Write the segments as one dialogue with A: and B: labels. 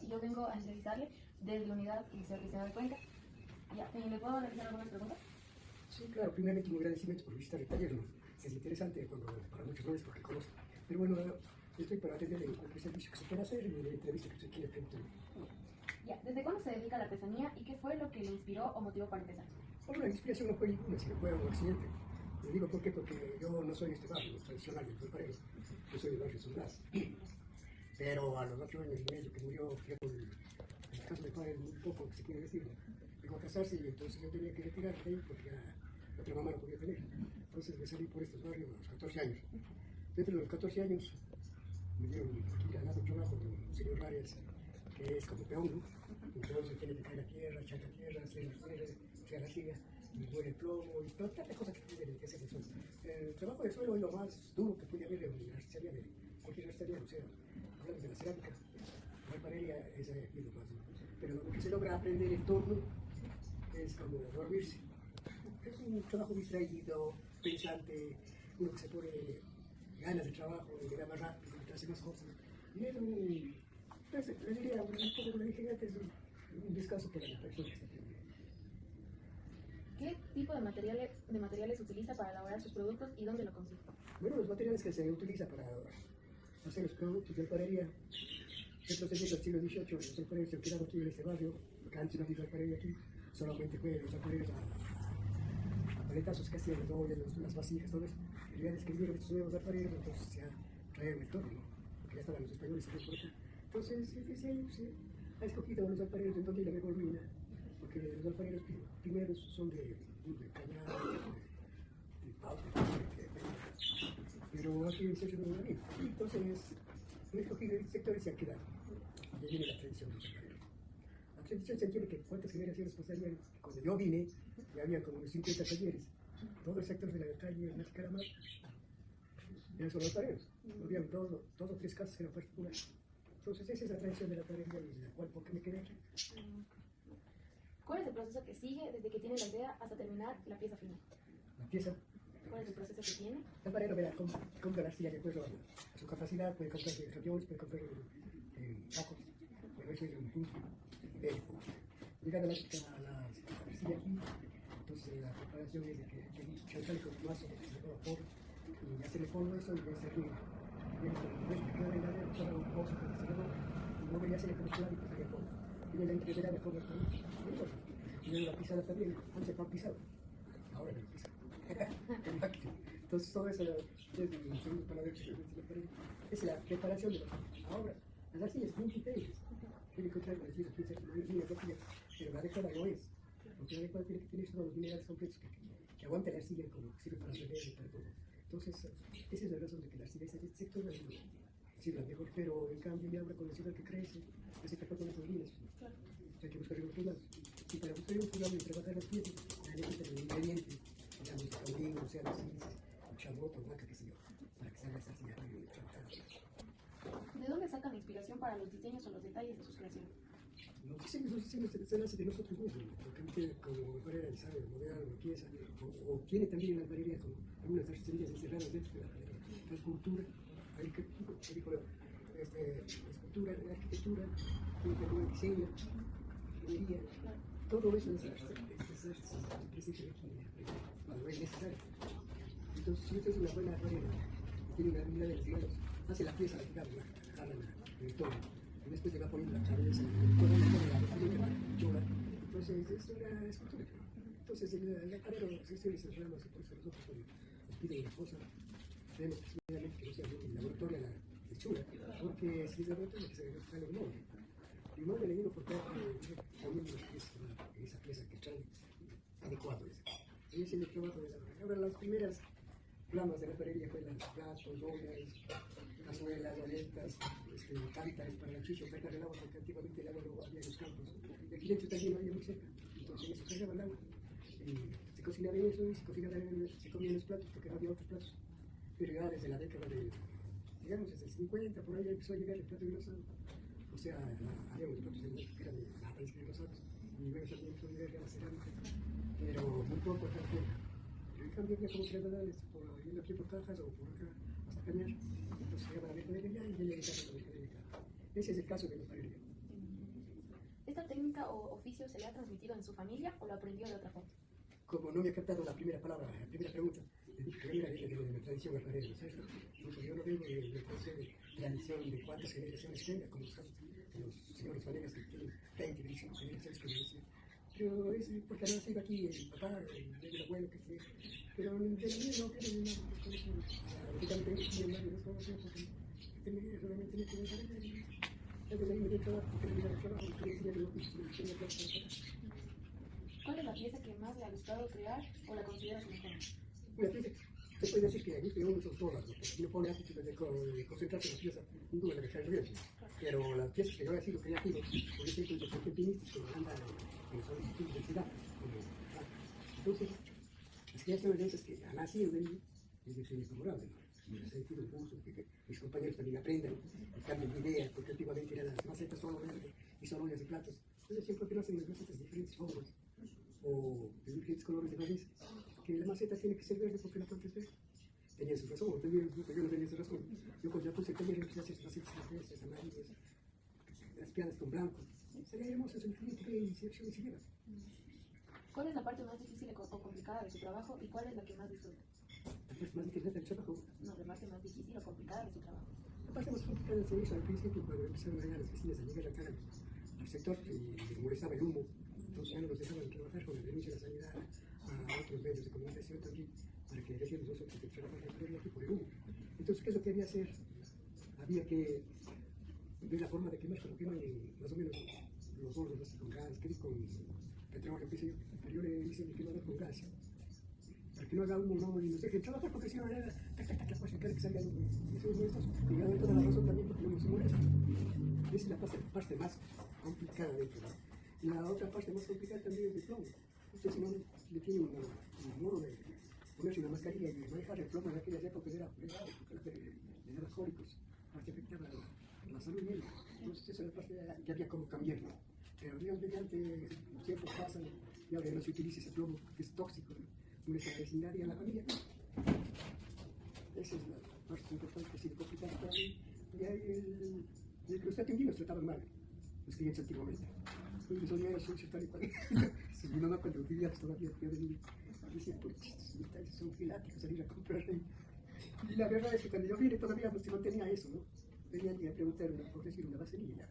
A: y yo vengo a entrevistarle desde la unidad Liceo Cristiano de Cuenca. Ya, ¿le puedo realizar algunas preguntas?
B: Sí, claro, primeramente un agradecimiento por visitar el taller, ¿no? Es interesante para muchos jóvenes porque conocen. Pero bueno, estoy para atenderle cualquier servicio que se pueda hacer y la entrevista que usted quiera preguntar.
A: Ya, ¿desde cuándo se dedica a la artesanía y qué fue lo que le inspiró o motivó para empezar?
B: Bueno, la inspiración no fue ninguna, sino fue un accidente. Le digo por qué, porque yo no soy de este barrio tradicional, del Parero, yo soy del barrio Sonraz. Pero a los 8 años y medio que murió, en el caso de padre, muy poco que se quiere decir, llegó a casarse y entonces yo tenía que retirarme de ahí porque ya otra mamá no podía tener. Entonces me salí por estos barrios a los 14 años. Dentro de los 14 años me dieron aquí ganado un trabajo de un señor Arias, que es como peón, ¿no? Entonces tiene que caer a tierra, echar a tierra, hacer la tierra, echar la silla, y muere el plomo, y tantas cosas que tienen que hacer el suelo. El trabajo de suelo es lo más duro que puede haber en una artesanía de cualquier artesanía, o sea, hablando de la cerámica, la alfarería es lo más duro. Pero lo que se logra aprender en torno es como dormirse. Es un trabajo distraído, pensante, uno que se pone ganas de trabajo, de llegar más rápido, de hacer más cosas. Y es le diría, un poco como le dije antes, un descanso para la persona que está aprendiendo.
A: ¿Qué tipo de materiales utiliza para elaborar sus productos y dónde lo consigue?
B: Bueno, los materiales que se utilizan para hacer los productos de alfarería, retrocediendo al siglo XVIII, los alfareros se han quedado aquí en este barrio, porque antes no había alfarería aquí, solamente fue los alfareros a paletazos que hacían las ollas, las vasijas, todo eso. Y ya describieron estos nuevos alfareros, entonces ya trajeron el torno, ¿no? Porque ya estaban los españoles aquí por acá. Entonces, desde ahí se ha escogido los alfareros en donde hay la mejor mina, porque los alfareros primeros son de cañar, de pau, pero aquí se ha hecho una mina. Entonces, han escogido el sector y se han quedado. Y ahí viene la tradición de los alfareros. La tradición se entiende que cuántas generaciones pasarían. Cuando yo vine, ya había como unos 50 talleres. Todo el sector de la calle Caramar eran solo alfareros. Había dos o tres casas que eran particulares. Entonces, esa es la tradición de la alfarería y la cual, ¿por qué me quedé aquí?
A: ¿Cuál es el proceso que sigue desde que tiene la idea hasta terminar la pieza final?
B: La pieza.
A: ¿Cuál es el proceso que tiene?
B: El alfarero, verá, compra la arcilla de acuerdo a su capacidad, puede comprar en camiones, puede comprar en sacos, pero eso es un punto. Llegada la arcilla aquí, entonces la preparación es de que chantarle con un mazo que se llama polvo, y hacerle polvo eso y ya se riega. Y después que queda en la arena, para un pozo que se llama, y luego ya se le pone claro y pasaría polvo. Y de la entreverá de forma también. Y luego la pisada también, antes no pisado, ahora no pisado. Entonces todo eso es el segundo parámetro es la preparación de la obra. Las arcillas son muy diferentes. Tiene que encontrar las arcillas, pero la adecuada no es. Porque la adecuada tiene que tener todos los minerales completos que aguante la arcilla como que sirve para beber y para todo. Entonces, esa es la razón de que la arcilla en este sector es la mejor, pero en cambio ya ahora con la ciudad que crece, necesita con esas líneas. Hay que buscar en otros lados. Y para buscar en otros lados y trabajar las piezas, necesita el ingrediente. Digamos, caudillo, o sea, chamoto, vaca, qué sé yo, para que salga esa arcilla trabajada.
A: ¿De dónde sacan la inspiración para los diseños o los detalles de sus creaciones?
B: Los diseños se nacen de nosotros mismos, porque usted como alfarera sabe modelar una pieza, o tiene también en la alfarería como algunas artesanías encerradas dentro de la alfarería. La escultura, escultura, la arquitectura, el diseño, ingeniería, todo eso es presente aquí cuando es necesario. Entonces, si usted es una buena alfarera, tiene una habilidad de las manos, hace la pieza, digamos, la jala en el tono, y después le va poniendo la cabeza, todo la chola. Entonces, es una escultura. Entonces, el alfarero se les encerramos, y por eso nosotros nos piden una cosa, tenemos que no sea el laboratorio de chula, porque si es laboratorio, que se sale un molde. Y un molde le digo porque también esa pieza que trae adecuado. Y ese es el trabajo de la alfarería. Ahora, las primeras plamas de la alfarería fue las platos, ollas, cazuelas, olletas, cántaros para la chicha, sacar el agua, porque antiguamente el agua no había en los campos. Y aquí dentro también no había muy cerca, entonces eso cargaba el agua. Se cocinaba en eso y se comían los platos porque no había otros platos. Pero ya desde la década de, digamos, desde el 50, por ahí empezó a llegar el plato de engrosado. O sea, habíamos platos que eran de lata y engrosados. Y luego también empezó a llegar la cerámica, pero muy poco acá afuera. Pero en cambio había como trasladarles yendo aquí por Cajas o por acá hasta Cañar. Entonces llegaban a la mercadería y ya llegaban a la mercadería. Ese es el caso de la alfarería.
A: ¿Esta técnica o oficio se le ha transmitido en su familia o lo aprendió de otra forma?
B: Como no me ha captado la primera palabra, la primera pregunta, le dije que era de la tradición alfarera, ¿cierto? Entonces yo no vengo de tradición de cuántas generaciones tenga, como los señores fanegas que tienen 20, 25 generaciones que me dicen. Pero es porque no ha sido aquí el papá, el abuelo que tiene. Pero de la mía no quiero nada, ahorita me tengo que ir en varios desconocidos porque solamente no quiero saber. Entonces ahí me dio trabajo, porque me dio trabajo, y quería enseñar el oficio, y tenía plata para pagar.
A: ¿Cuál es la pieza que más le ha gustado crear o la considera su mejor?
B: Una pieza, se puede decir que a gusto de uno son todas, porque si uno pone así de concentrarse en la pieza, ninguna le deja el riesgo. Pero las piezas que yo he sido creativo, por ejemplo, los argentinistas que andan en los institutos de ciudad, entonces, las creaciones de esas que han nacido de mí, es decir, favorable, ¿no? Me he sentido un gusto, que mis compañeros también aprendan, cambien de idea, porque antiguamente eran las macetas solo verde y solo ollas de platos. Entonces, siempre que no hacen las macetas de diferentes formas o de diferentes colores de maíz, que la maceta tiene que ser verde porque la planta es verde. Tenía su razón, yo no tenía su razón. Yo cuando ya puse el taller empecé a hacer macetas verdes, amarillas, las piadas con blanco. Sería hermoso, es un cliente que iniciación y se lleva.
A: ¿Cuál es la parte más difícil o complicada de su trabajo y cuál es la que más disfruta?
B: La parte más difícil del trabajo.
A: No, la parte más difícil o complicada de su trabajo.
B: La parte más complicada del servicio al principio, cuando empezaron allá las vecinas a llegar acá al sector y les molestaba el humo. Entonces ya no nos dejaban trabajar con la denuncia de la sanidad a otros medios de comunicación también, para que dejemos nosotros de trabajar aquí por el humo. Entonces, ¿qué es lo que había que hacer? Había que ver la forma de quemar, como queman más o menos los hornos así con gas, con petróleo, qué sé yo. Pero yo le hice el quemador con gas, para que no haga humo, no, y nos dejen trabajar, porque si no era pues se que salga humo. Y eso es nuestro, y yo doy toda la razón también porque no nos molesta. Esa es la parte más complicada de esto, ¿no? Y la otra parte más complicada también es el plomo. Usted si no le tiene un modo de ponerse una mascarilla y manejar el plomo en aquellas épocas era pegado, porque le daba cólicos, porque afectaba la salud misma. Entonces esa es la parte que había como cambiarlo. Pero Dios mediante los tiempos pasan y ahora no se utiliza ese plomo que es tóxico, ¿no? Una vecindad y a la familia. Esa es la parte importante que ha sido complicada para mí. Y ahí los atendidos trataban mal, los clientes antiguamente. Entonces son meros sucios tal y cual. Mi mamá cuando vivía todavía yo de niño decía, pues estos son filáticos, salir a comprar ahí. Y la verdad es que cuando yo vine todavía se mantenía eso, ¿no? Venía a preguntar por decir una vaselilla.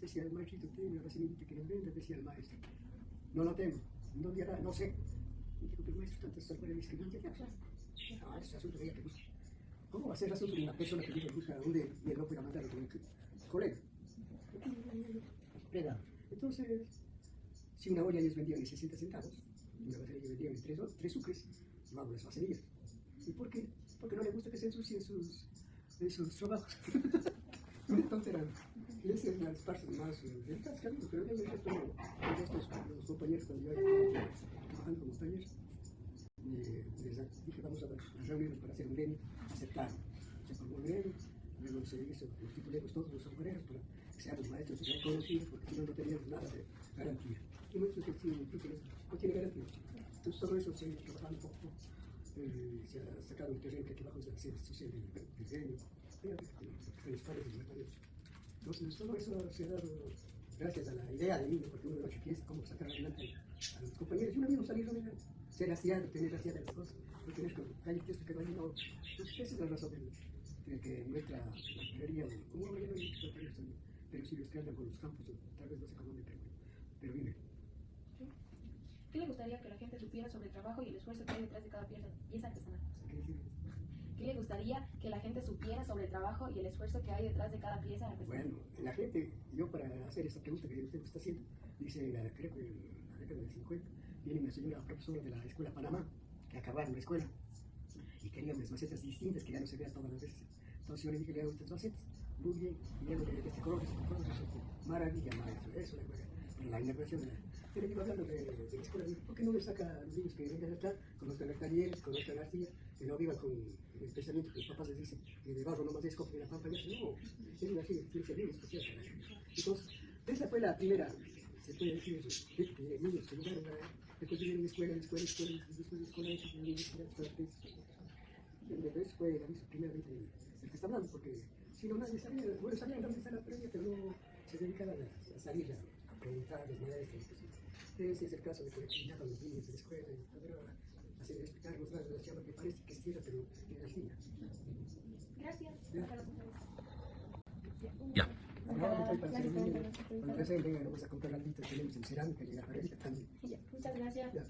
B: Decía el maestrito, tiene una vaselillita que nos venda, decía el maestro. No lo tengo. ¿Dónde hará? No sé. Y digo, pero maestro, tantas alfarerías que no te hablar. No, ese asunto de ella que busca. ¿Cómo va a ser el asunto de una persona que vive y busca a dónde y él no pueda mandar a otro colega? Entonces, si una olla ellos vendían en 60 centavos, una vaselilla vendían en 3 sucres, no hago las vaselillas. ¿Y por qué? Porque no le gusta que se ensucien sus trabajos. Una tontería. Y esa es las partes más delicadas que ha habido, pero el resto no. Los compañeros, cuando yo estaba trabajando como taller, les dije, vamos a reunirnos para hacer un gremio, aceptaron. Se formó un gremio, luego se hizo, los titulemos todos los obreros para que seamos maestros y reconocidos, porque si no, no teníamos nada de garantía. Y nuestro textil incluso no tiene garantía. Entonces todo eso se ha ido trabajando poco a poco. Se ha sacado un terreno que aquí abajo es la sede social del gremio. Están los padres y los matadores. Entonces todo eso se ha dado gracias a la idea de mí, porque uno de los piensa cómo sacar adelante a los compañeros. Y uno mismo salir adelante. Ser aseado, tener aseada las cosas, no tener que caer esto que no hay, no. Entonces, esa es la razón de que nuestra alfarería, como no hay muchos alfareros también, pero sí los que andan con los campos, tal vez no se económica, pero viven.
A: ¿Qué le gustaría que la gente supiera sobre el trabajo y el esfuerzo que hay detrás de cada pieza artesanal? ¿Qué le gustaría que la gente supiera sobre el trabajo y el esfuerzo que hay detrás de cada pieza artesanal?
B: Bueno, la gente, yo para hacer esta pregunta que usted está haciendo, dice, creo que en la década del 50, viene una señora profesora de la Escuela Panamá, que acabaron la escuela, y quería unas macetas distintas que ya no se vean todas las veces. Entonces yo le dije, le hago estas macetas, muy bien, y ya lo que este color, maravilla, maestro, eso le juega. Pero la inauguración de la... Pero iba hablando de la escuela, ¿por qué no le saca a los niños que vengan acá, conozcan los talleres, conozcan la arcilla, que no vivan con el pensamiento que los papás les dicen, que de barro nomás es copia de la pampa, y eso no, es una arcilla, tiene que ser bien especial para ellos. Entonces, esa fue la primera, se puede decir eso, de niños que llegaron a... Después vinieron en escuela, después de escuela, después fue la misma primeramente el que está hablando, porque si no nadie sabía, bueno, sabían dónde está la previa, pero no se dedicaban a salir preguntar a los maestros. Ese es el caso de colectividad con los niños de la escuela, y poder hacer respetarlos más de la llama que parece que es tierra, pero es energía.
A: Gracias.
B: Ya.
C: Ya.
B: Ahora estoy para hacer un niño. Cuando recién vengan, vamos a comprar algo que tenemos en cerámica y en la pared también.
A: Ya, muchas gracias.
B: Ya.